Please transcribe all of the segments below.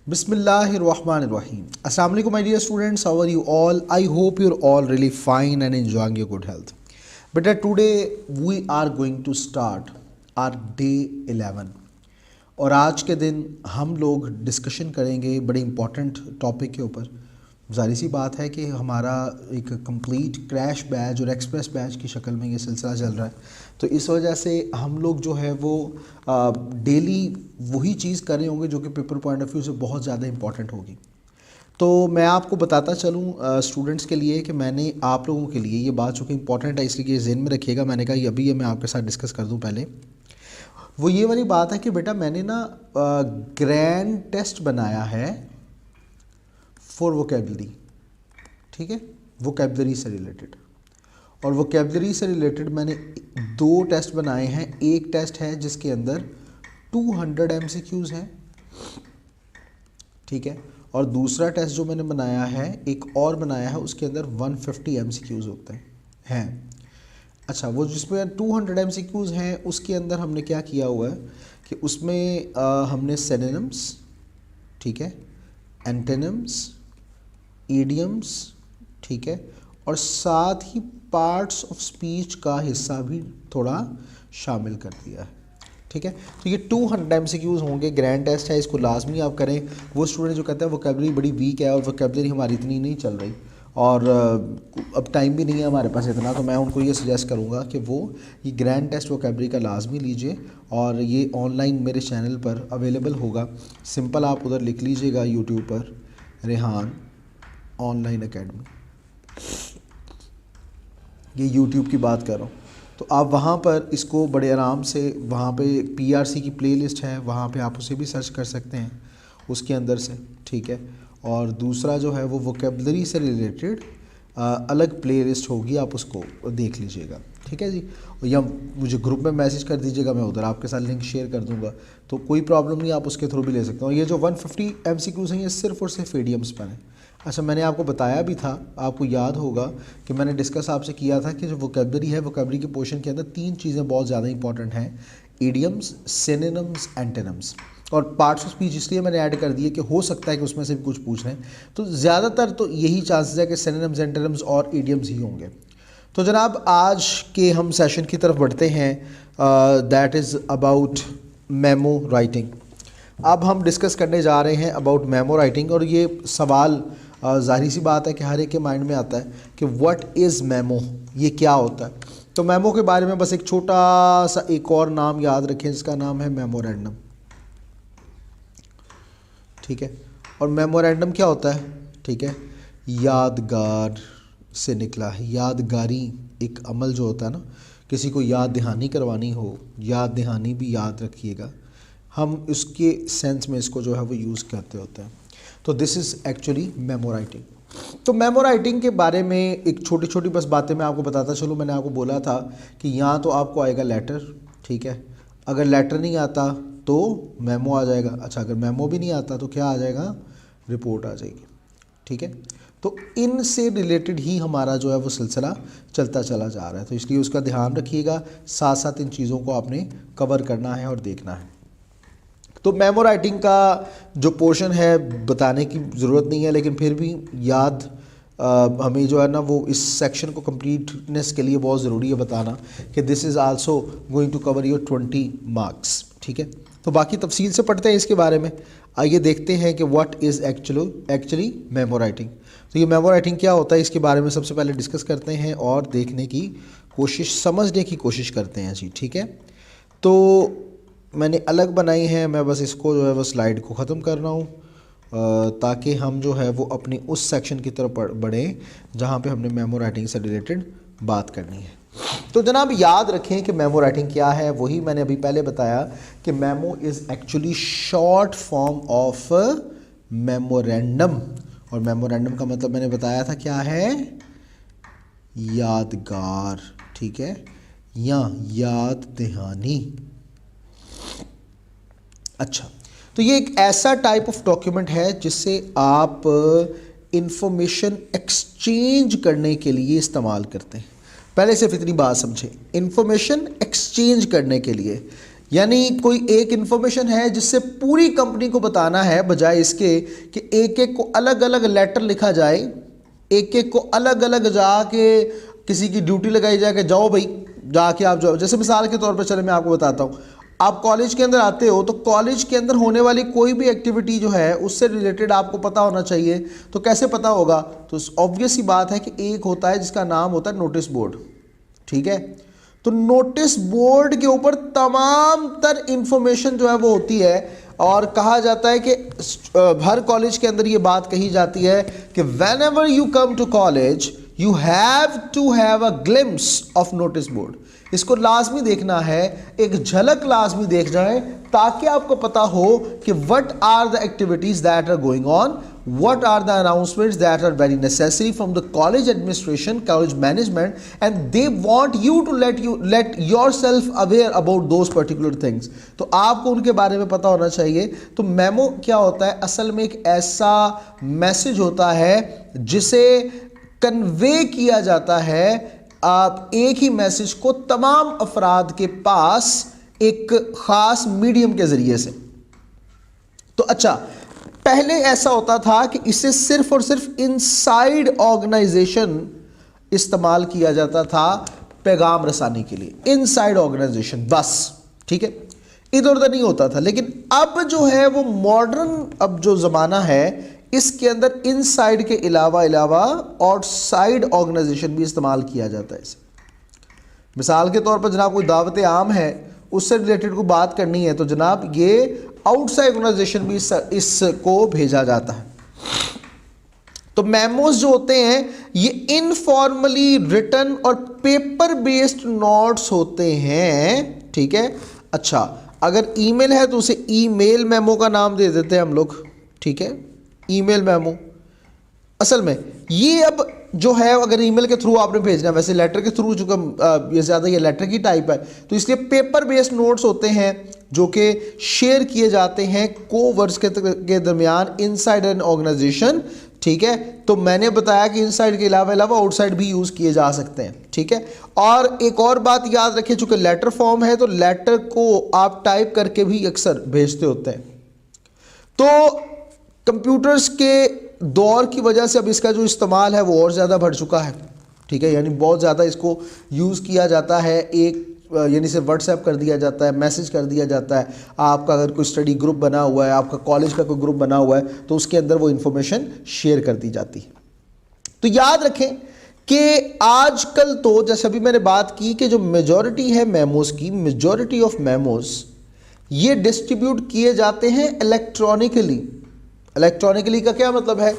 Bismillahirrahmanirrahim. Assalamu alaikum my dear students, how are you all? I hope you're all really fine and enjoying your good health. But today we are going to start our day 11 और आज के दिन हम लोग discussion करेंगे बड़े important topic के ऊपर। ज़ाहिर सी बात है कि हमारा एक कंप्लीट क्रैश बैच और एक्सप्रेस बैच की शक्ल में ये सिलसिला चल रहा है, तो इस वजह से हम लोग जो है वो डेली वही चीज़ कर रहे होंगे जो कि पेपर पॉइंट ऑफ व्यू से बहुत ज़्यादा इम्पॉर्टेंट होगी। तो मैं आपको बताता चलूँ स्टूडेंट्स के लिए कि मैंने आप लोगों के लिए ये बात चूँकि इम्पॉर्टेंट है इसलिए ज़हन में रखिएगा। मैंने कहा ये अभी मैं आपके साथ डिस्कस कर दूँ। पहले वो ये वाली बात है कि बेटा मैंने ना ग्रैंड टेस्ट बनाया है फॉर वोकेबलरी, ठीक है, वोकेबलरी से रिलेटेड। और वोकेबलरी से रिलेटेड मैंने दो टेस्ट बनाए हैं। एक टेस्ट है जिसके अंदर 200 MCQs हैं, ठीक है, और दूसरा टेस्ट जो मैंने बनाया है एक और बनाया है उसके अंदर 150 MCQs होते हैं। अच्छा, वो जिसमें 200 MCQs हैं उसके अंदर हमने क्या किया हुआ है कि उसमें हमने सिनोनिम्स, ठीक है, एंटोनिम्स, इडियम्स, ठीक है, और साथ ही पार्ट्स ऑफ स्पीच का हिस्सा भी थोड़ा शामिल कर दिया है, ठीक है। तो ये 200 MCQs होंगे, ग्रैंड टेस्ट है, इसको लाजमी आप करें। वो स्टूडेंट जो कहते हैं वोकेबलरी बड़ी वीक है और वोकेबलरी हमारी इतनी नहीं चल रही और अब टाइम भी नहीं है हमारे पास इतना, तो मैं उनको ये सजेस्ट करूँगा कि वो ये ग्रैंड टेस्ट वोकेबलरी का लाजमी लीजिए और ये ऑनलाइन मेरे चैनल पर अवेलेबल होगा। सिंपल आप उधर लिख लीजिएगा यूट्यूब पर रेहान ऑनलाइन एकेडमी, ये यूट्यूब की बात कर रहा हूँ, तो आप वहाँ पर इसको बड़े आराम से, वहाँ पे PRC की प्लेलिस्ट है, वहाँ पे आप उसे भी सर्च कर सकते हैं उसके अंदर से, ठीक है। और दूसरा जो है वो वोकेबलरी से रिलेटेड अलग प्लेलिस्ट होगी, आप उसको देख लीजिएगा, ठीक है जी। या मुझे ग्रुप में मैसेज कर दीजिएगा, मैं उधर आपके साथ लिंक शेयर कर दूंगा, तो कोई प्रॉब्लम नहीं, आप उसके थ्रू भी ले सकते हो। ये जो 150 MCQs हैं ये सिर्फ और सिर्फ इडियम्स पर हैं। अच्छा, मैंने आपको बताया भी था, आपको याद होगा कि मैंने डिस्कस आपसे किया था कि जो वोकेबलरी है, वोकेबलरी के पोर्शन के अंदर तीन चीज़ें बहुत ज़्यादा इंपॉर्टेंट हैं, इडियम्स, सिनोनिम्स, एंटोनिम्स। और पार्ट्स ऑफ स्पीच इसलिए मैंने ऐड कर दिए कि हो सकता है कि उसमें से भी कुछ पूछ रहे हैं, तो ज़्यादातर तो यही चांसेस है कि सिनोनिम्स, एंटोनिम्स और इडियम्स ही होंगे। तो जनाब आज के हम सेशन की तरफ बढ़ते हैं, that is about memo writing. अब हम डिस्कस करने जा रहे हैं अबाउट मेमो राइटिंग, और ये सवाल ज़ाहिर सी बात है कि हर एक के माइंड में आता है कि व्हाट इज़ मेमो, ये क्या होता है। तो मेमो के बारे में बस एक छोटा सा एक और नाम याद रखें जिसका नाम है मेमोरेंडम, ठीक है। और मेमोरेंडम क्या होता है, ठीक है, यादगार से निकला है। यादगारी एक अमल जो होता है ना, किसी को याद दहानी करवानी हो, याद दहानी भी याद रखिएगा, हम उसके सेंस में इसको जो है वो यूज़ करते होते हैं। तो this is actually memo writing. तो मेमो राइटिंग के बारे में एक छोटी छोटी बस बातें मैं आपको बताता चलूँ। मैंने आपको बोला था कि यहाँ तो आपको आएगा लेटर, ठीक है, अगर लेटर नहीं आता तो मेमो आ जाएगा। अच्छा, अगर मेमो भी नहीं आता तो क्या आ जाएगा, रिपोर्ट आ जाएगी, ठीक है। तो इनसे रिलेटेड ही हमारा जो है वो सिलसिला चलता चला जा रहा है, तो इसलिए उसका ध्यान रखिएगा, साथ साथ इन चीज़ों को आपने कवर करना है और देखना है। तो मेमो राइटिंग का जो पोर्शन है बताने की ज़रूरत नहीं है, लेकिन फिर भी याद हमें जो है ना वो इस सेक्शन को कंप्लीटनेस के लिए बहुत ज़रूरी है बताना कि this is also going to cover your 20 marks, ठीक है। तो बाकी तफसील से पढ़ते हैं इसके बारे में। आइए देखते हैं कि what is actually memo writing. तो ये मेमो राइटिंग क्या होता है इसके बारे में सबसे पहले डिस्कस करते हैं और देखने की कोशिश, समझने की कोशिश करते हैं जी, ठीक है। तो मैंने अलग बनाई है, मैं बस इसको जो है वो स्लाइड को ख़त्म कर रहा हूँ ताकि हम जो है वो अपनी उस सेक्शन की तरफ बढ़ें जहाँ पे हमने मेमो राइटिंग से रिलेटेड बात करनी है। तो जनाब याद रखें कि मेमो राइटिंग क्या है, वही मैंने अभी पहले बताया कि memo is actually short form of memorandum, और मेमोरेंडम का मतलब मैंने बताया था क्या है, यादगार, ठीक है, या याद दहानी। अच्छा, तो ये एक ऐसा टाइप ऑफ डॉक्यूमेंट है जिससे आप इंफॉर्मेशन एक्सचेंज करने के लिए इस्तेमाल करते हैं। पहले सिर्फ इतनी बात समझें, इंफॉर्मेशन एक्सचेंज करने के लिए यानी कोई एक इंफॉर्मेशन है जिससे पूरी कंपनी को बताना है, बजाय इसके कि एक एक को अलग अलग लेटर लिखा जाए, एक एक को अलग अलग जाके किसी की ड्यूटी लगाई जाए कि जाओ भाई जाके आप जाओ। जैसे मिसाल के तौर पर चले मैं आपको बताता हूँ, आप कॉलेज के अंदर आते हो तो कॉलेज के अंदर होने वाली कोई भी एक्टिविटी जो है उससे रिलेटेड आपको पता होना चाहिए। तो कैसे पता होगा? तो ऑब्वियस ही बात है कि एक होता है जिसका नाम होता है नोटिस बोर्ड, ठीक है। तो नोटिस बोर्ड के ऊपर तमाम तर इंफॉर्मेशन जो है वो होती है, और कहा जाता है कि हर कॉलेज के अंदर ये बात कही जाती है कि whenever you come to college you have to have a glimpse of notice board. इसको लाजमी देखना है, एक झलक लाजमी देख जाए ताकि आपको पता हो कि what are the activities that are going on, what are the announcements that are very necessary from the college administration, college management, and they want you to let yourself aware about those particular things। तो आपको उनके बारे में पता होना चाहिए। तो memo क्या होता है? असल में एक ऐसा मैसेज होता है जिसे कन्वे किया जाता है, आप एक ही मैसेज को तमाम अफराद के पास एक खास मीडियम के जरिए से। तो अच्छा, पहले ऐसा होता था कि इसे सिर्फ और सिर्फ इनसाइड ऑर्गेनाइजेशन इस्तेमाल किया जाता था पैगाम रसानी के लिए, इनसाइड ऑर्गेनाइजेशन बस, ठीक है, इधर उधर नहीं होता था। लेकिन अब जो है वो मॉडर्न, अब जो ज़माना है इसके अंदर इनसाइड के अलावा आउटसाइड ऑर्गेनाइजेशन भी इस्तेमाल किया जाता है इसे। मिसाल के तौर पर जनाब कोई दावत आम है, उससे रिलेटेड कोई बात करनी है तो जनाब ये आउटसाइड ऑर्गेनाइजेशन भी इसको भेजा जाता है। तो मेमोज जो होते हैं ये इनफॉर्मली रिटन और पेपर बेस्ड नोट्स होते हैं, ठीक है। अच्छा, अगर ईमेल है तो उसे ईमेल मेमो का नाम दे देते हैं हम लोग, ठीक है, ईमेल मेमो। असल में ये अब जो है अगर ईमेल के थ्रू आपने भेजना है, वैसे लेटर के थ्रू चूँकि ये ज़्यादा ये लेटर की टाइप है तो इसलिए पेपर बेस्ड नोट्स होते हैं जो कि शेयर किए जाते हैं कोवर्क्स के दरमियान इनसाइड एन ऑर्गेनाइजेशन, ठीक है। तो मैंने बताया कि इनसाइड के अलावा आउटसाइड भी यूज़ किए जा सकते हैं, ठीक है। और एक और बात याद रखिए, चूँकि लेटर फॉर्म है तो लेटर को आप टाइप करके भी अक्सर भेजते होते हैं। तो कंप्यूटर्स के दौर की वजह से अब इसका जो इस्तेमाल है वो और ज़्यादा बढ़ चुका है, ठीक है, यानी बहुत ज़्यादा इसको यूज़ किया जाता है। एक यानी से व्हाट्सएप कर दिया जाता है, मैसेज कर दिया जाता है। आपका अगर कोई स्टडी ग्रुप बना हुआ है, आपका कॉलेज का कोई ग्रुप बना हुआ है तो उसके अंदर वो इन्फॉर्मेशन शेयर कर दी जाती है। तो याद रखें कि आजकल तो जैसे अभी मैंने बात की कि जो मेजॉरिटी है मेमोज की, मेजॉरिटी ऑफ मेमोज ये डिस्ट्रीब्यूट किए जाते हैं इलेक्ट्रॉनिकली। इलेक्ट्रॉनिकली का क्या मतलब है?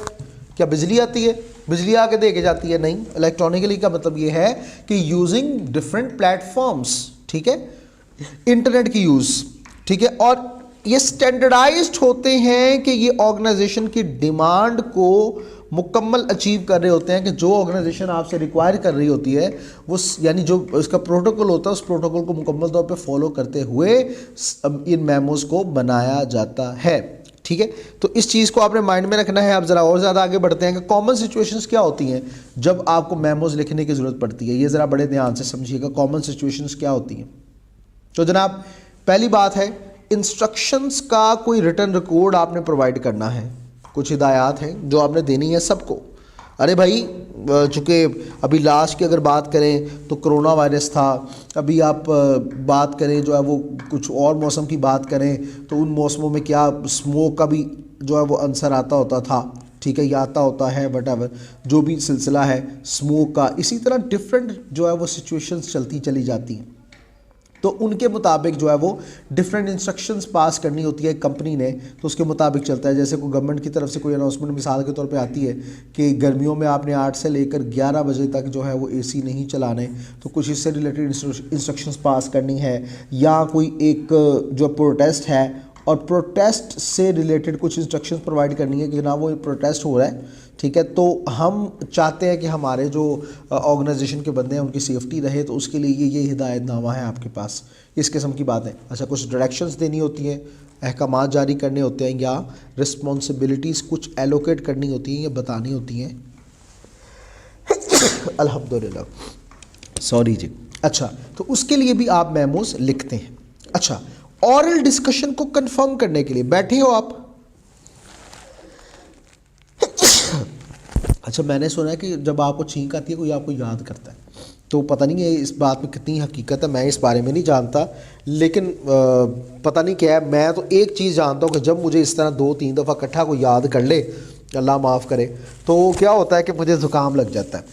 क्या बिजली आती है, बिजली आके दे के जाती है? नहीं, इलेक्ट्रॉनिकली का मतलब ये है कि यूजिंग डिफरेंट प्लेटफॉर्म्स, ठीक है, इंटरनेट की यूज़, ठीक है। और ये स्टैंडर्डाइज्ड होते हैं कि ये ऑर्गेनाइजेशन की डिमांड को मुकम्मल अचीव कर रहे होते हैं कि जो ऑर्गेनाइजेशन आपसे रिक्वायर कर रही होती है वो, यानी जो उसका प्रोटोकॉल होता है उस प्रोटोकॉल को मुकम्मल तौर पे फॉलो करते हुए इन मेमोज को बनाया जाता है, ठीक है। तो इस चीज़ को आपने माइंड में रखना है। आप ज़रा और ज़्यादा आगे बढ़ते हैं कि कॉमन सिचुएशंस क्या होती हैं जब आपको मेमोज लिखने की ज़रूरत पड़ती है। ये ज़रा बड़े ध्यान से समझिएगा, कॉमन सिचुएशंस क्या होती हैं। तो जनाब पहली बात है, इंस्ट्रक्शंस का कोई रिटन रिकॉर्ड आपने प्रोवाइड करना है, कुछ हिदायत हैं जो आपने देनी है सबको। अरे भाई, चूँकि अभी लास्ट की अगर बात करें तो कोरोना वायरस था, अभी आप बात करें जो है वो कुछ और मौसम की बात करें तो उन मौसमों में क्या स्मोक का भी जो है वो आंसर आता होता था, ठीक है, या आता होता है, वटएवर जो भी सिलसिला है स्मोक का। इसी तरह डिफरेंट जो है वो सिचुएशंस चलती चली जाती हैं, तो उनके मुताबिक जो है वो डिफरेंट इंस्ट्रक्शंस पास करनी होती है कंपनी ने, तो उसके मुताबिक चलता है। जैसे कोई गवर्नमेंट की तरफ से कोई अनाउंसमेंट मिसाल के तौर पे आती है कि गर्मियों में आपने 8 से लेकर 11 बजे तक जो है वो एसी नहीं चलाने, तो कुछ इससे रिलेटेड इंस्ट्रक्शंस पास करनी है। या कोई एक जो प्रोटेस्ट है और प्रोटेस्ट से रिलेटेड कुछ इंस्ट्रक्शंस प्रोवाइड करनी है कि जनाब वो प्रोटेस्ट हो रहा है, ठीक है, तो हम चाहते हैं कि हमारे जो ऑर्गेनाइजेशन के बंदे हैं उनकी सेफ्टी रहे, तो उसके लिए ये हिदायतनामा है आपके पास, इस किस्म की बात है। अच्छा, कुछ डायरेक्शंस देनी होती हैं, अहकामात जारी करने होते हैं, या रिस्पॉन्सिबिलिटीज़ कुछ एलोकेट करनी होती हैं या बतानी होती हैं। अल्हम्दुलिल्लाह, सॉरी जी। अच्छा, तो उसके लिए भी आप मेमोज लिखते हैं। अच्छा, ऑरल डिस्कशन को कंफर्म करने के लिए बैठे हो आप। अच्छा, मैंने सुना है कि जब आपको छींक आती है कोई आपको याद करता है, तो पता नहीं है इस बात में कितनी हकीकत है, मैं इस बारे में नहीं जानता, लेकिन पता नहीं क्या है। मैं तो एक चीज़ जानता हूँ कि जब मुझे इस तरह 2-3 दफ़ा इकट्ठा कोई याद कर ले, अल्लाह माफ़ करे, तो क्या होता है कि मुझे ज़ुकाम लग जाता है,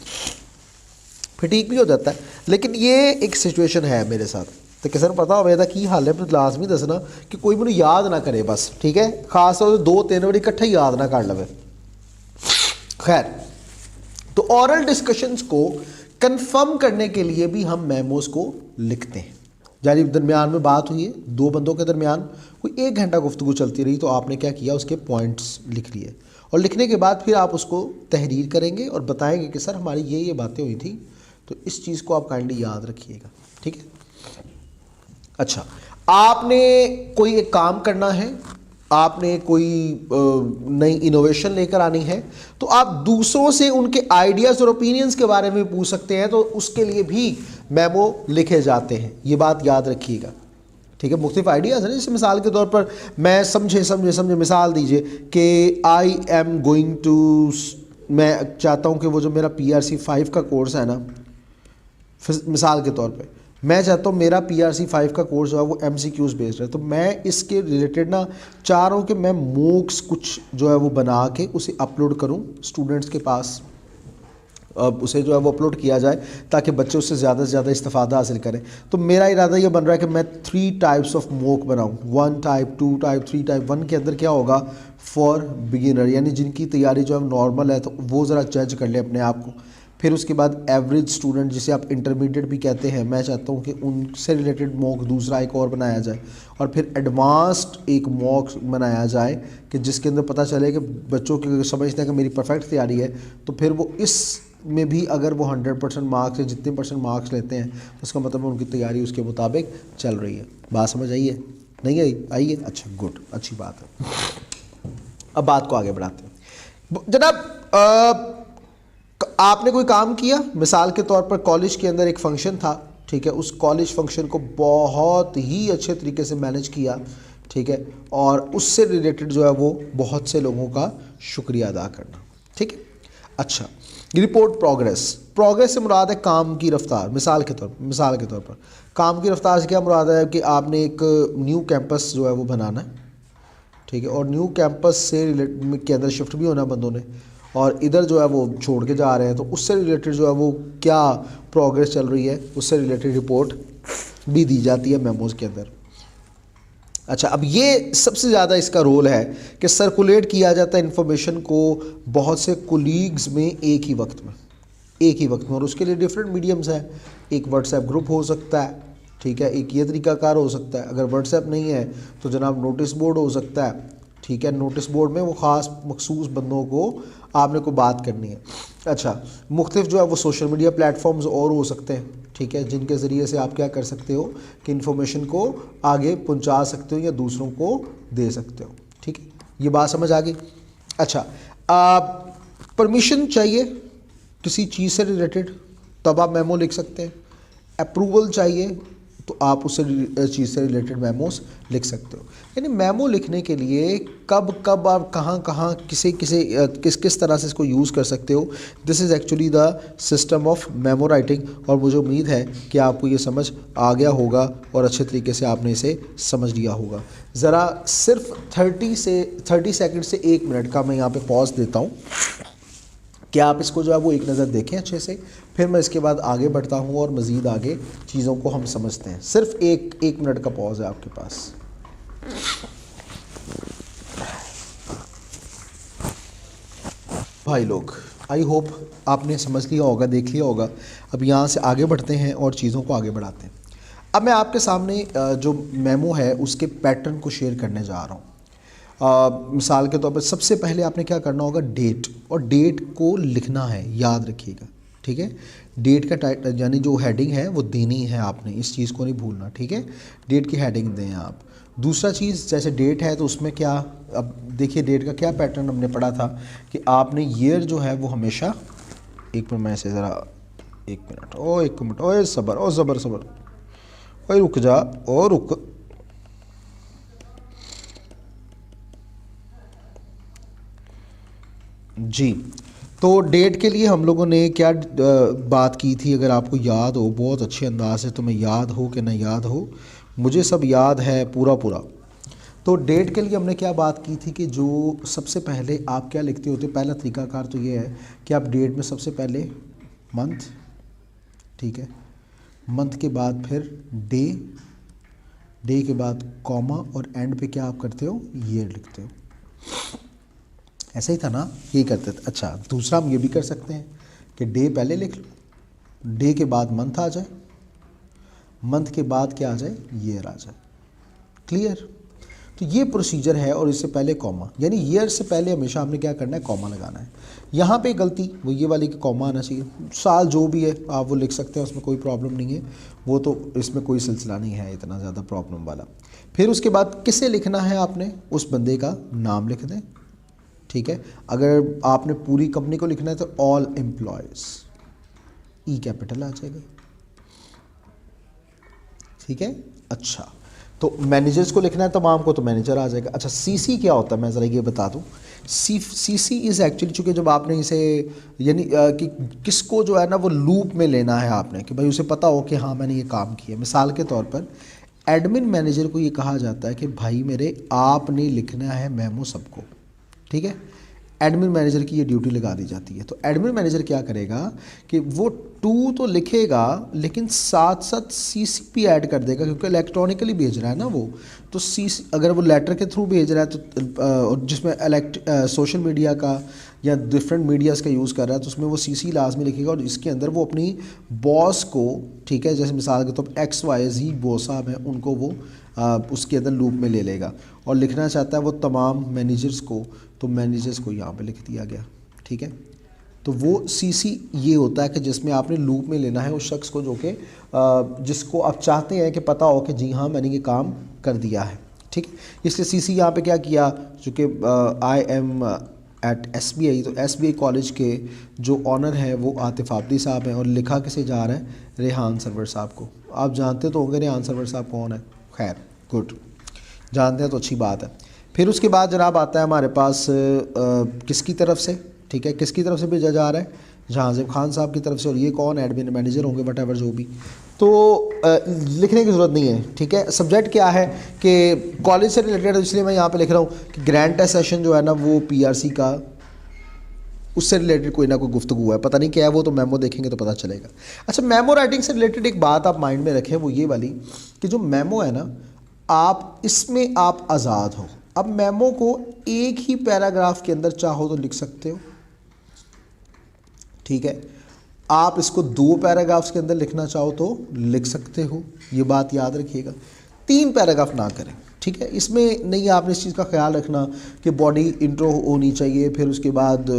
फिर ठीक भी हो जाता है। लेकिन ये एक सिचुएशन है मेरे साथ, तो किसी ने पता होगा की हाल है तो लाजमी दसना कि कोई मुझे याद ना करे बस, ठीक है। खास तौर से 2-3 बार इकट्ठा याद ना कर लवे। खैर, तो ऑरल डिस्कशंस को कंफर्म करने के लिए भी हम मेमोज को लिखते हैं। यानी दरमियान में बात हुई है, 2 बंदों के दरमियान कोई 1 घंटा गुफ्तगू चलती रही, तो आपने क्या किया, उसके पॉइंट्स लिख लिए, और लिखने के बाद फिर आप उसको तहरीर करेंगे और बताएंगे कि सर हमारी ये बातें हुई थी, तो इस चीज़ को आप काइंडली याद रखिएगा, ठीक है। अच्छा, आपने कोई एक काम करना है, आपने कोई नई इनोवेशन लेकर आनी है, तो आप दूसरों से उनके आइडियाज़ और ओपिनियंस के बारे में पूछ सकते हैं, तो उसके लिए भी मेमो लिखे जाते हैं, ये बात याद रखिएगा, ठीक है। मुख्तलिफ आइडियाज़ हैं, जैसे मिसाल के तौर पर मैं समझे मिसाल दीजिए कि आई एम गोइंग टू, मैं चाहता हूँ कि वो जो मेरा PRC 5 का कोर्स है ना, मिसाल के तौर पे मैं चाहता हूँ मेरा PRC 5 का कोर्स जो है वो MCQs बेस्ड है, तो मैं इसके रिलेटेड ना चाह रहा हूँ कि मैं मूक्स कुछ जो है वो बना के उसे अपलोड करूँ स्टूडेंट्स के पास, उसे जो है वो अपलोड किया जाए ताकि बच्चे उससे ज़्यादा से ज़्यादा इस्तेफ़ादा हासिल करें। तो मेरा इरादा ये बन रहा है कि मैं 3 टाइप्स ऑफ मूक बनाऊँ, 1 टाइप, 2 टाइप, 3 टाइप। 1 के अंदर क्या होगा, फॉर बिगिनर, यानी जिनकी तैयारी जो है नॉर्मल है, तो वो ज़रा जज कर ले अपने आप को। फिर उसके बाद एवरेज स्टूडेंट, जिसे आप इंटरमीडिएट भी कहते हैं, मैं चाहता हूँ कि उनसे रिलेटेड मॉक दूसरा एक और बनाया जाए, और फिर एडवांस्ड एक मॉक बनाया जाए कि जिसके अंदर पता चले कि बच्चों की समझते हैं कि मेरी परफेक्ट तैयारी है, तो फिर वो इस में भी अगर वो 100% मार्क्स या जितने % मार्क्स लेते हैं, तो उसका मतलब उनकी तैयारी उसके मुताबिक चल रही है। बात समझ आई है? नहीं आई है? अच्छा, गुड, अच्छी बात है। अब बात को आगे बढ़ाते हैं। जनाब, आपने कोई काम किया, मिसाल के तौर पर कॉलेज के अंदर एक फंक्शन था, ठीक है, उस कॉलेज फंक्शन को बहुत ही अच्छे तरीके से मैनेज किया, ठीक है, और उससे रिलेटेड जो है वो बहुत से लोगों का शुक्रिया अदा करना, ठीक है। अच्छा, रिपोर्ट प्रोग्रेस से मुराद है काम की रफ्तार। मिसाल के तौर पर काम की रफ्तार से क्या मुराद है कि आपने एक न्यू कैंपस जो है वो बनाना है, ठीक है, और न्यू कैंपस से के अंदर शिफ्ट भी होना है बंदों ने, और इधर जो है वो छोड़ के जा रहे हैं, तो उससे रिलेटेड जो है वो क्या प्रोग्रेस चल रही है, उससे रिलेटेड रिपोर्ट भी दी जाती है मेमोज के अंदर। अच्छा, अब ये सबसे ज़्यादा इसका रोल है कि सर्कुलेट किया जाता है इन्फॉर्मेशन को बहुत से कोलीग्स में एक ही वक्त में, और उसके लिए डिफरेंट मीडियम्स हैं। एक व्हाट्सएप ग्रुप हो सकता है, ठीक है, एक ये तरीकाकार हो सकता है। अगर व्हाट्सएप नहीं है तो जनाब नोटिस बोर्ड हो सकता है, ठीक है। नोटिस बोर्ड में वो ख़ास मखसूस बंदों को आपने को बात करनी है। अच्छा, मुख्तलिफ जो है वो सोशल मीडिया प्लेटफॉर्म्स और हो सकते हैं, ठीक है, जिनके ज़रिए से आप क्या कर सकते हो कि इन्फॉर्मेशन को आगे पहुंचा सकते हो या दूसरों को दे सकते हो, ठीक है। ये बात समझ आ गई? अच्छा, परमिशन चाहिए किसी चीज़ से रिलेटेड, तब आप मेमो लिख सकते हैं। अप्रूवल चाहिए तो आप उस चीज़ से रिलेटेड मेमोस लिख सकते हो। यानी मेमो लिखने के लिए कब आप कहाँ किस तरह से इसको यूज़ कर सकते हो, this is actually the system of memo writing. और मुझे उम्मीद है कि आपको ये समझ आ गया होगा और अच्छे तरीके से आपने इसे समझ लिया होगा। ज़रा सिर्फ 30 सेकंड से 1 मिनट का मैं यहाँ पे पॉज देता हूँ कि आप इसको जो है वो एक नज़र देखें अच्छे से, फिर मैं इसके बाद आगे बढ़ता हूँ और मज़ीद आगे चीज़ों को हम समझते हैं। सिर्फ एक मिनट का पॉज है आपके पास। भाई लोग, आई होप आपने समझ लिया होगा, देख लिया होगा। अब यहाँ से आगे बढ़ते हैं और चीज़ों को आगे बढ़ाते हैं। अब मैं आपके सामने जो मेमो है उसके पैटर्न को शेयर करने जा रहा हूँ। मिसाल के तौर पर सबसे पहले आपने क्या करना होगा, डेट, और डेट को लिखना है, याद रखिएगा, ठीक है। डेट का टाइटल यानी जो हेडिंग है वो देनी है आपने, इस चीज़ को नहीं भूलना, ठीक है। डेट की हेडिंग दें आप। दूसरा चीज़, जैसे डेट है तो उसमें क्या, अब देखिए डेट का क्या पैटर्न हमने पढ़ा था कि आपने ईयर जो है वो हमेशा, एक मिनट मैं से ज़रा 1 मिनट, ओ 1 मिनट, ओ सबर, ओ ज़बर, ओ रुक जा, ओ रुक, जी। तो डेट के लिए हम लोगों ने क्या बात की थी, अगर आपको याद हो बहुत अच्छे अंदाज से, तुम्हें याद हो कि ना याद हो, मुझे सब याद है पूरा पूरा। तो डेट के लिए हमने क्या बात की थी कि जो सबसे पहले आप क्या लिखते होते, पहला तरीकाकार तो ये है कि आप डेट में सबसे पहले मंथ, ठीक है, मंथ के बाद फिर डे, डे के बाद कॉमा, और एंड पे क्या आप करते हो, ईयर लिखते हो। ऐसा ही था ना, यही करते थे। अच्छा, दूसरा हम ये भी कर सकते हैं कि डे पहले लिख लो, डे के बाद मंथ आ जाए, मंथ के बाद क्या आ जाए, ईयर आ जाए। क्लियर? तो ये प्रोसीजर है, और इससे पहले कॉमा, यानी ईयर से पहले हमेशा हमने क्या करना है, कॉमा लगाना है। यहाँ पे गलती वो ये वाली कि कॉमा आना चाहिए, साल जो भी है आप वो लिख सकते हैं, उसमें कोई प्रॉब्लम नहीं है, वो तो इसमें कोई सिलसिला नहीं है इतना ज़्यादा प्रॉब्लम वाला। फिर उसके बाद किसे लिखना है, आपने उस बंदे का नाम लिख दें, ठीक है। अगर आपने पूरी कंपनी को लिखना है तो ऑल एम्प्लॉयज़, ई कैपिटल आ जाएगा, ठीक है। अच्छा, तो मैनेजर्स को लिखना है तमाम को, तो मैनेजर आ जाएगा। अच्छा, सीसी क्या होता है, मैं ज़रा ये बता दूं। सीसी इज़ एक्चुअली, चूँकि जब आपने इसे यानी कि किसको जो है ना वो लूप में लेना है आपने, कि भाई उसे पता हो कि हाँ मैंने ये काम किया। मिसाल के तौर पर एडमिन मैनेजर को ये कहा जाता है कि भाई मेरे आपने लिखना है मेमो सबको, ठीक है। एडमिन मैनेजर की ये ड्यूटी लगा दी जाती है। तो एडमिन मैनेजर क्या करेगा कि वो टू तो लिखेगा, लेकिन साथ साथ सीसी भी ऐड कर देगा, क्योंकि इलेक्ट्रॉनिकली भेज रहा है ना वो। तो सीसी अगर वो लेटर के थ्रू भेज रहा है तो जिसमें सोशल मीडिया का या डिफरेंट मीडियाज़ का यूज़ कर रहा है, तो उसमें वो सीसी लाजमी लिखेगा, और इसके अंदर वो अपनी बॉस को, ठीक है, जैसे मिसाल के तौर पर XYZ बॉस साहब हैं, उनको वो उसके अंदर लूप में ले लेगा, और लिखना चाहता है वो तमाम मैनेजर्स को, तो मैनेजर्स को यहाँ पे लिख दिया गया, ठीक है। तो वो सीसी ये होता है कि जिसमें आपने लूप में लेना है उस शख्स को, जो कि जिसको आप चाहते हैं कि पता हो कि जी हाँ मैंने ये काम कर दिया है, ठीक है। इसलिए सीसी यहाँ पे क्या किया, चूँकि आई एम एट SBI, तो SBI कॉलेज के जो ऑनर हैं वो आतिफ आबदी साहब हैं, और लिखा किसे जा रहा है, रेहान सरवर साहब को। आप जानते तो होंगे रेहान सरवर साहब कौन है, खैर गुड, जानते हैं तो अच्छी बात है। फिर उसके बाद जनाब आता है हमारे पास किसकी तरफ से, ठीक है, किसकी तरफ से भेजा जा रहा है, जहांज़ेब खान साहब की तरफ से, और ये कौन, एडमिन मैनेजर होंगे वट एवर जो भी। तो लिखने की ज़रूरत नहीं है, ठीक है। सब्जेक्ट क्या है कि कॉलेज से रिलेटेड, इसलिए मैं यहाँ पे लिख रहा हूँ कि ग्रैंड टेस्ट सेशन जो है ना वो PRC का, उससे रिलेटेड कोई ना कोई गुफ्तगू है, पता नहीं क्या है वो, तो मेमो देखेंगे तो पता चलेगा। अच्छा, मेमो राइटिंग से रिलेटेड एक बात आप माइंड में रखें, वो ये वाली कि जो मेमो है ना, आप इसमें आप आज़ाद हो। अब मेमो को एक ही पैराग्राफ के अंदर चाहो तो लिख सकते हो, ठीक है। आप इसको 2 पैराग्राफ्स के अंदर लिखना चाहो तो लिख सकते हो, ये बात याद रखिएगा। 3 पैराग्राफ ना करें, ठीक है। इसमें नहीं, आपने इस चीज़ का ख्याल रखना कि बॉडी इंट्रो होनी चाहिए, फिर उसके बाद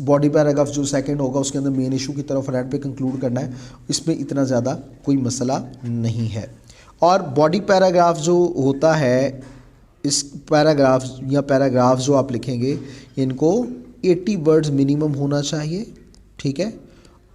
बॉडी पैराग्राफ जो सेकंड होगा उसके अंदर मेन इशू की तरफ एंड पे कंक्लूड करना है। इसमें इतना ज़्यादा कोई मसला नहीं है। और बॉडी पैराग्राफ जो होता है, इस पैराग्राफ या पैराग्राफ जो आप लिखेंगे, इनको 80 वर्ड्स मिनिमम होना चाहिए, ठीक है।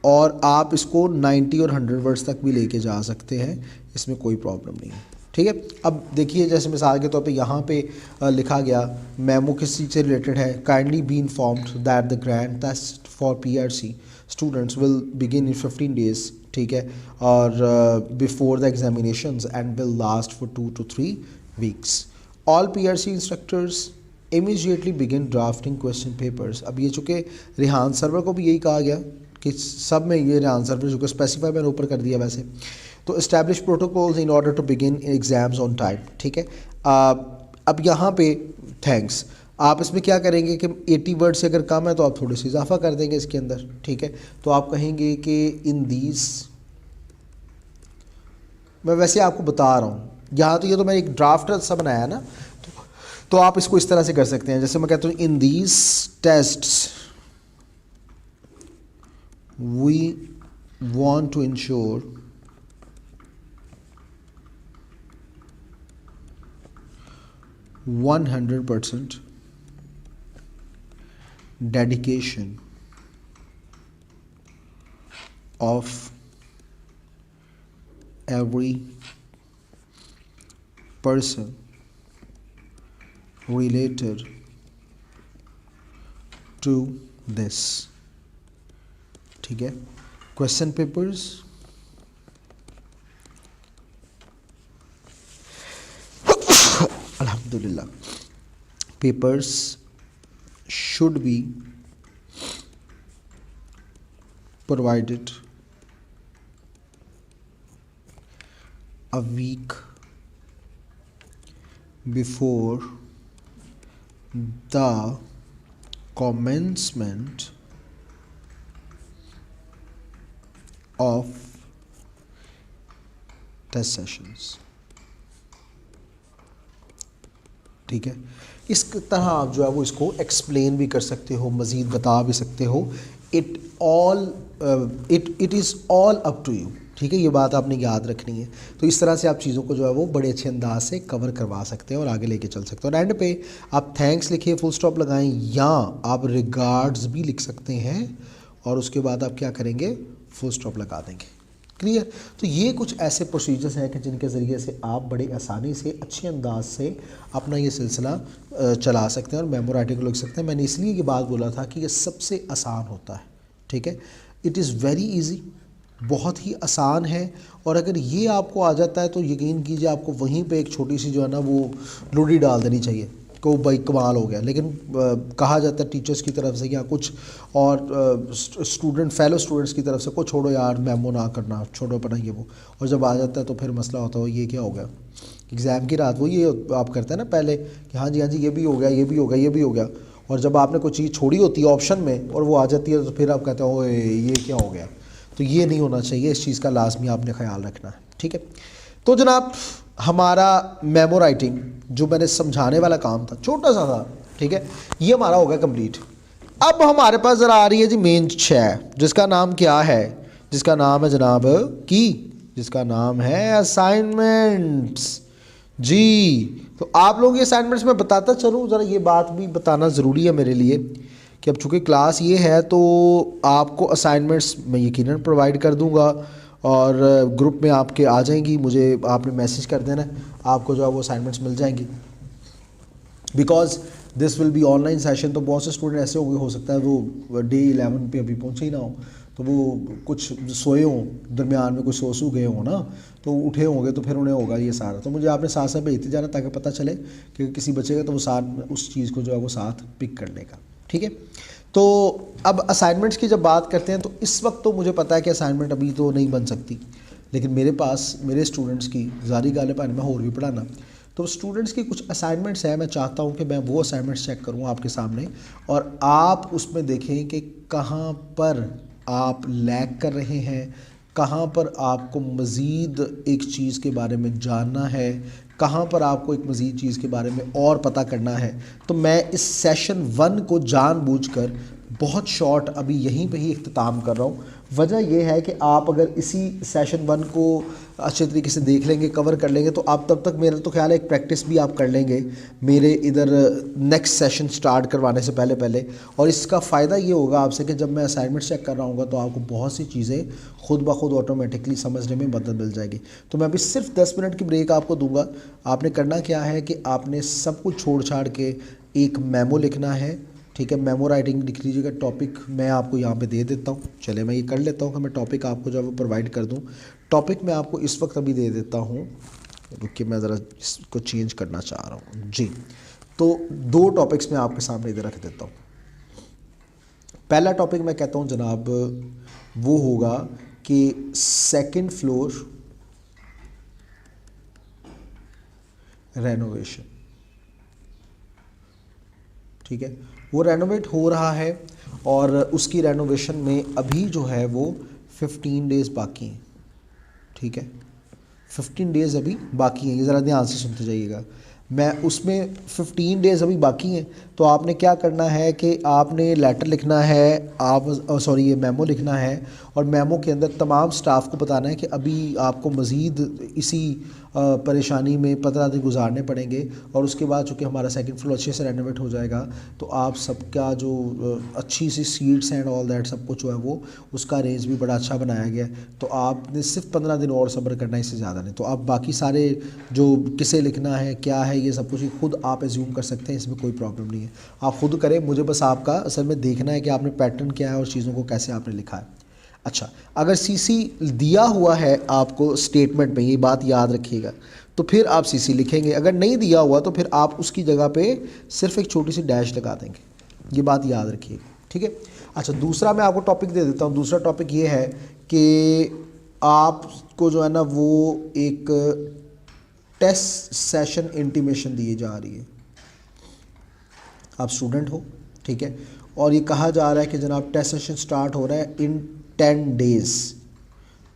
और आप इसको 90 और 100 वर्ड्स तक भी लेके जा सकते हैं, इसमें कोई प्रॉब्लम नहीं है, ठीक है। अब देखिए, जैसे मिसाल के तौर पे यहाँ पे लिखा गया, मेमो किस चीज़ से रिलेटेड है, kindly be informed that the grand test for PRC students will begin in 15 days, ठीक है, और before the examinations and will last for 2 to 3 weeks. All PRC instructors immediately begin drafting question papers. अब ये चूँकि Rehan server को भी यही कहा गया कि सब में ये रेहान सर्वर जो कि स्पेसिफाई मैंने ऊपर कर दिया वैसे, तो establish protocols in order to begin exams on time, ठीक है। अब यहाँ पे थैंक्स, आप इसमें क्या करेंगे कि 80 वर्ड से अगर कम है तो आप थोड़ी सी इजाफा कर देंगे इसके अंदर, ठीक है। तो आप कहेंगे कि इन दीज, मैं वैसे आपको बता रहा हूँ, यहाँ तो ये तो मैंने एक ड्राफ्ट सा बनाया है ना, तो आप इसको इस तरह से कर सकते हैं, जैसे मैं कहता हूँ in these tests we want to ensure 100% dedication of every person related to this, ठीक है। क्वेश्चन पेपर्स, अल्हम्दुलिल्लाह, papers should be provided a week before the commencement of test sessions, ठीक है। इस तरह आप जो है वो इसको एक्सप्लेन भी कर सकते हो, मज़ीद बता भी सकते हो। It is all up to you, ठीक है। ये बात आपने याद रखनी है। तो इस तरह से आप चीज़ों को जो है वो बड़े अच्छे अंदाज से कवर करवा सकते हैं और आगे लेके चल सकते हैं। और एंड पे आप थैंक्स लिखिए, फुल स्टॉप लगाएं, या आप रिगार्ड्स भी लिख सकते हैं और उसके बाद आप क्या करेंगे, फुल स्टॉप लगा देंगे। क्लियर। तो ये कुछ ऐसे प्रोसीजर्स हैं कि जिनके ज़रिए से आप बड़े आसानी से अच्छे अंदाज से अपना ये सिलसिला चला सकते हैं और मेमो राइटिंग को लिख सकते हैं। मैंने इसलिए ये बात बोला था कि ये सबसे आसान होता है, ठीक है। इट इज़ वेरी इजी, बहुत ही आसान है। और अगर ये आपको आ जाता है तो यकीन कीजिए आपको वहीं पे एक छोटी सी जो है ना वो लुड़ी डाल देनी चाहिए को भाई कमाल हो गया। लेकिन कहा जाता है टीचर्स की तरफ से या कुछ और स्टूडेंट फेलो स्टूडेंट्स की तरफ से, को छोड़ो यार मेमो ना करना, छोड़ो पढ़ा ये वो। और जब आ जाता है तो फिर मसला होता है ये क्या हो गया, एग्ज़ाम की रात वो ये आप करते हैं ना पहले कि हाँ जी ये भी हो गया, ये भी हो गया, ये भी हो गया। और जब आपने कोई चीज़ छोड़ी होती है ऑप्शन में और वो आ जाती है तो फिर आप कहते हो ये क्या हो गया। तो ये नहीं होना चाहिए, इस चीज़ का लाजमी आपने ख्याल रखना है, ठीक है। तो जनाब हमारा मेमो राइटिंग जो मैंने समझाने वाला काम था छोटा सा था, ठीक है, ये हमारा हो गया कंप्लीट। अब हमारे पास ज़रा आ रही है जी मेन 6, जिसका नाम क्या है, जिसका नाम है जनाब जिसका नाम है असाइनमेंट्स जी। तो आप लोग ये असाइनमेंट्स मैं बताता चलूँ, ज़रा ये बात भी बताना ज़रूरी है मेरे लिए कि अब चूँकि क्लास ये है तो आपको असाइनमेंट्स मैं यकीनन प्रोवाइड कर दूँगा और ग्रुप में आपके आ जाएंगी, मुझे आपने मैसेज कर देना, आपको जो है वो असाइनमेंट्स मिल जाएंगी। Because this will be online session, तो बहुत से स्टूडेंट ऐसे होंगे, हो सकता है वो डे 11 पे अभी पहुँचे ही ना हो, तो वो कुछ सोए हों, दरमियान में कुछ सो गए हों ना, तो उठे होंगे तो फिर उन्हें होगा ये सारा। तो मुझे आपने साथ साथ भेजते जाना ताकि पता चले कि किसी बच्चे का तो वो साथ उस चीज़ को जो है वो साथ पिक कर लेगा, ठीक है। तो अब असाइनमेंट्स की जब बात करते हैं तो इस वक्त तो मुझे पता है कि असाइनमेंट अभी तो नहीं बन सकती, लेकिन मेरे पास मेरे स्टूडेंट्स की जारी गालिब मैं और भी पढ़ाना, तो स्टूडेंट्स की कुछ असाइनमेंट्स हैं। मैं चाहता हूं कि मैं वो असाइनमेंट्स चेक करूं आपके सामने और आप उसमें देखें कि कहां पर आप लैग कर रहे हैं, कहां पर आपको मज़ीद एक चीज़ के बारे में जानना है, कहाँ पर आपको एक मज़ीद चीज़ के बारे में और पता करना है। तो मैं इस सेशन 1 को जानबूझकर बहुत शॉर्ट अभी यहीं पे ही इख्तिताम कर रहा हूँ। वजह यह है कि आप अगर इसी सेशन 1 को अच्छे तरीके से देख लेंगे, कवर कर लेंगे, तो आप तब तक मेरा तो ख्याल है एक प्रैक्टिस भी आप कर लेंगे मेरे इधर नेक्स्ट सेशन स्टार्ट करवाने से पहले पहले। और इसका फ़ायदा ये होगा आपसे कि जब मैं असाइनमेंट चेक कर रहा हूँगा तो आपको बहुत सी चीज़ें खुद ब खुद ऑटोमेटिकली समझने में मदद मिल जाएगी। तो मैं अभी सिर्फ 10 मिनट की ब्रेक आपको दूंगा। आपने करना क्या है कि आपने सब कुछ छोड़ छाड़ के एक मेमो लिखना है, ठीक है। मेमो राइटिंग लिख लीजिएगा। टॉपिक मैं आपको यहाँ पे दे देता हूँ, चले मैं ये कर लेता हूँ कि मैं टॉपिक आपको जो है वो प्रोवाइड कर दूँ। टॉपिक मैं आपको इस वक्त अभी दे देता हूँ, रुकिए मैं ज़रा इसको चेंज करना चाह रहा हूँ जी। तो 2 टॉपिक्स मैं आपके सामने इधर रख देता हूँ। पहला टॉपिक मैं कहता हूँ जनाब वो होगा कि 2nd फ्लोर रेनोवेशन, ठीक है। वो रेनोवेट हो रहा है और उसकी रेनोवेशन में अभी जो है वो 15 डेज़ बाकी हैं, ठीक है। 15 डेज़ अभी बाकी हैं, ये ज़रा ध्यान से सुनते जाइएगा। मैं उसमें 15 डेज़ अभी बाकी हैं, तो आपने क्या करना है कि आपने लेटर लिखना है, ये मेमो लिखना है और मेमो के अंदर तमाम स्टाफ को बताना है कि अभी आपको मज़ीद इसी परेशानी में 15 दिन गुजारने पड़ेंगे और उसके बाद चूँकि हमारा सेकंड फ्लोर अच्छे से रेनोवेट हो जाएगा तो आप सबका जो अच्छी सी सीट्स एंड ऑल दैट सब कुछ जो है वो उसका अरेंज भी बड़ा अच्छा बनाया गया है। तो आपने सिर्फ 15 दिन और सब्र करना है, इससे ज़्यादा नहीं। तो आप बाकी सारे जो किसे लिखना है क्या है ये सब कुछ खुद आप एज्यूम कर सकते हैं, इसमें कोई प्रॉब्लम नहीं है, आप खुद करें। मुझे बस आपका असल में देखना है कि आपने पैटर्न क्या है और चीज़ों को कैसे आपने लिखा है। अच्छा, अगर सीसी दिया हुआ है आपको स्टेटमेंट में, ये बात याद रखिएगा, तो फिर आप सीसी लिखेंगे। अगर नहीं दिया हुआ तो फिर आप उसकी जगह पे सिर्फ एक छोटी सी डैश लगा देंगे, ये बात याद रखिएगा, ठीक है। अच्छा, दूसरा मैं आपको टॉपिक दे देता हूँ। दूसरा टॉपिक ये है कि आपको जो है ना वो एक टेस्ट सेशन इंटीमेशन दी जा रही है। आप स्टूडेंट हो, ठीक है, और ये कहा जा रहा है कि जनाब टेस्ट सेशन स्टार्ट हो रहा है इन 10 डेज़,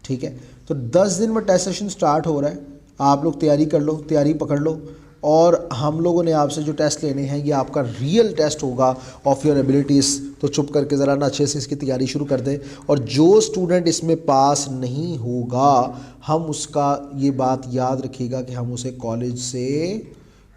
ठीक है। तो 10 दिन में टेस्ट सेशन स्टार्ट हो रहा है, आप लोग तैयारी कर लो, तैयारी पकड़ लो। और हम लोगों ने आपसे जो टेस्ट लेने हैं ये आपका रियल टेस्ट होगा ऑफ योर एबिलिटीज़। तो चुप करके ज़रा ना अच्छे से इसकी तैयारी शुरू कर दें। और जो स्टूडेंट इसमें पास नहीं होगा, हम उसका ये बात याद रखिएगा कि हम उसे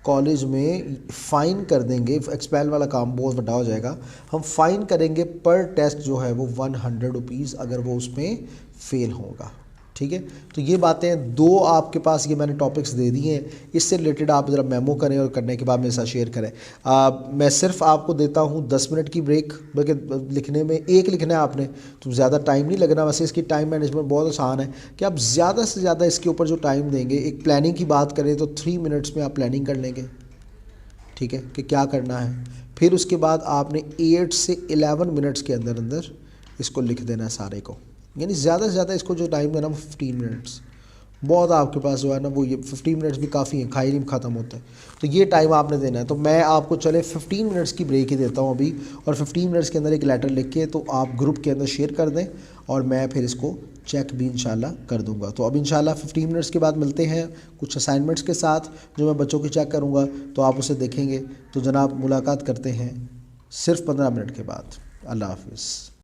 कॉलेज में फ़ाइन कर देंगे। एक्सपेल वाला काम बहुत बड़ा हो जाएगा। हम फ़ाइन करेंगे पर टेस्ट जो है वो 100 रुपीज़ अगर वो उसमें फ़ेल होगा, ठीक है। तो ये बातें दो आपके पास ये मैंने टॉपिक्स दे दिए हैं, इससे रिलेटेड आप ज़रा मेमो करें और करने के बाद मेरे साथ शेयर करें। मैं सिर्फ आपको देता हूँ 10 मिनट की ब्रेक, बल्कि लिखने में एक लिखना है आपने, तो ज़्यादा टाइम नहीं लगना। वैसे इसकी टाइम मैनेजमेंट बहुत आसान है कि आप ज़्यादा से ज़्यादा इसके ऊपर जो टाइम देंगे, एक प्लानिंग की बात करें तो 3 मिनट्स में आप प्लानिंग कर लेंगे, ठीक है, कि क्या करना है। फिर उसके बाद आपने 8 से 11 मिनट्स के अंदर अंदर इसको लिख देना है सारे को, यानी ज़्यादा से ज़्यादा इसको जो टाइम देना वो 15 मिनट्स। बहुत आपके पास जो है ना वो ये 15 मिनट्स भी काफ़ी हैं, खाई नहीं ख़त्म होता है, तो ये टाइम आपने देना है। तो मैं आपको चले 15 मिनट्स की ब्रेक ही देता हूँ अभी, और 15 मिनट्स के अंदर एक लेटर लिख के तो आप ग्रुप के अंदर शेयर कर दें और मैं फिर इसको चेक भी इंशाल्लाह कर दूंगा। तो अब इंशाल्लाह 15 मिनट्स के बाद मिलते हैं कुछ असाइनमेंट्स के साथ जो मैं बच्चों की चेक करूँगा, तो आप उसे देखेंगे। तो जनाब मुलाकात करते हैं सिर्फ 15 मिनट के बाद। अल्लाह हाफिज़।